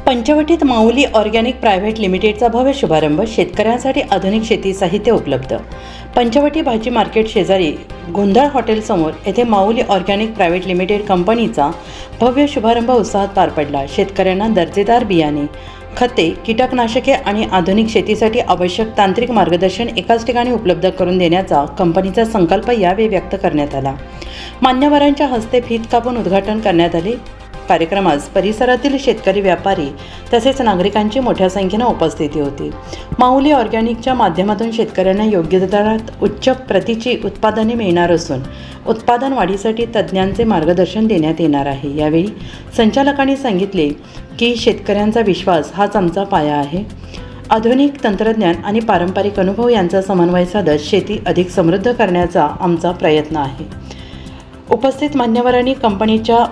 पंचवटीत माऊली organic private लिमिटेडचा भव्य शुभारंभ. शेतकऱ्यांसाठी आधुनिक शेती साहित्य उपलब्ध. पंचवटी भाजी मार्केट शेजारी गोंधळ हॉटेलसमोर येथे माऊली ऑर्गॅनिक प्रायव्हेट लिमिटेड कंपनीचा भव्य शुभारंभ उत्साहात पार पडला. शेतकऱ्यांना दर्जेदार बियाणे, खते, कीटकनाशके आणि आधुनिक शेतीसाठी आवश्यक तांत्रिक मार्गदर्शन एकाच ठिकाणी उपलब्ध करून देण्याचा कंपनीचा संकल्प यावेळी व्यक्त करण्यात आला. मान्यवरांच्या हस्ते फीत कापून उद्घाटन करण्यात आले. कार्यक्रमास परिसरातील शेतकरी, व्यापारी तसेच नागरिकांची मोठ्या संख्येने उपस्थिती होती. माऊली ऑर्गॅनिकच्या माध्यमातून शेतकऱ्यांना योग्य दरात उच्च प्रतीची उत्पादने मिळणार असून उत्पादन वाढीसाठी तज्ज्ञांचे मार्गदर्शन देण्यात येणार आहे. यावेळी संचालकांनी सांगितले की शेतकऱ्यांचा विश्वास हाच आमचा पाया आहे. आधुनिक तंत्रज्ञान आणि पारंपरिक अनुभव यांचा समन्वय साधत शेती अधिक समृद्ध करण्याचा आमचा प्रयत्न आहे. उपस्थित मान्यवरांनी कंपनीच्या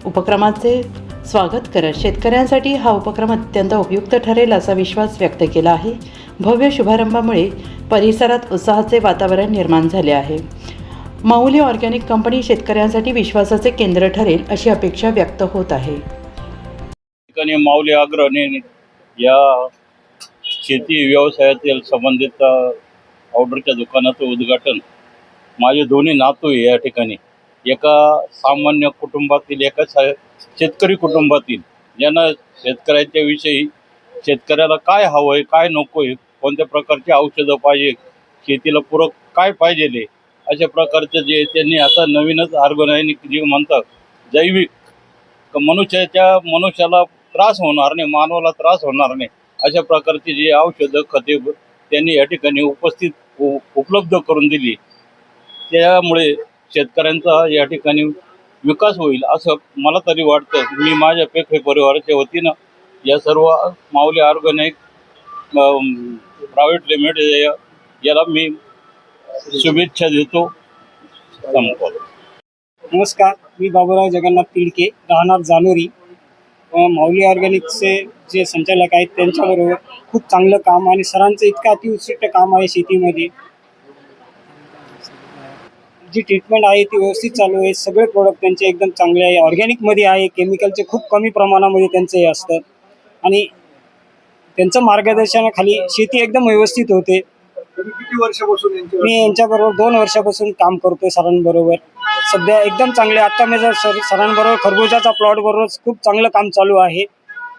उपक्रमाचे स्वागत करत शेतकऱ्यांसाठी हा उपक्रम अत्यंत उपयुक्त ठरेल असा विश्वास व्यक्त केला आहे. भव्य शुभारंभामुळे परिसरात उत्साहाचे वातावरण निर्माण झाले आहे. माऊली ऑर्गॅनिक कंपनी शेतकऱ्यांसाठी विश्वासाचे केंद्र ठरेल अशी अपेक्षा व्यक्त होत आहे. माऊली अग्रणी या शेती व्यवसायातील संबंधित ऑर्डरच्या दुकानाचं उद्घाटन माझे दोन्ही नातू या ठिकाणी एका सामान्य कुटुंबातील, एका शेतकरी कुटुंबातील, ज्यांना शेतकऱ्यांच्या विषयी, शेतकऱ्याला काय हवं आहे, काय नको आहे, कोणत्या प्रकारची औषधं पाहिजे, शेतीला पूरक काय पाहिजे, अशा प्रकारचे जे त्यांनी आता नवीनच ऑर्गॅनिक जे म्हणतात जैविक, मनुष्याला त्रास होणार नाही, मानवाला त्रास होणार नाही अशा प्रकारची जी औषधं, खते त्यांनी या ठिकाणी उपलब्ध करून दिली. त्यामुळे शेतकऱ्यांचा या ठिकाणी विकास होईल असं मला तरी वाटतं. मी माझ्या पेखरे परिवाराच्या वतीनं या सर्व माऊली ऑर्गॅनिक प्रायव्हेट लिमिटेड याला मी शुभेच्छा देतो. नमस्कार, मी बाबूराव जगन्नाथ तिडके, राहणार जानोरी. माऊली ऑर्गॅनिकचे जे संचालक आहेत त्यांच्याबरोबर खूप चांगलं काम आणि सरांचं इतकं अतिउत्कृष्ट काम आहे. शेतीमध्ये जी ट्रीटमेंट आहे ती व्यवस्थित चालू आहे. सगळे प्रोडक्ट त्यांचे एकदम चांगले आहे. ऑर्गॅनिकमध्ये आहे, केमिकलचे खूप कमी प्रमाणामध्ये त्यांचे हे असतात आणि त्यांचं मार्गदर्शनाखाली शेती एकदम व्यवस्थित होते. किती वर्षापासून मी यांच्याबरोबर 2 वर्षापासून काम करतोय सरांबरोबर. सध्या एकदम चांगले. आत्ता मी जर सरांबरोबर खरबुजाचा प्लॉट बरोबर खूप चांगलं काम चालू आहे.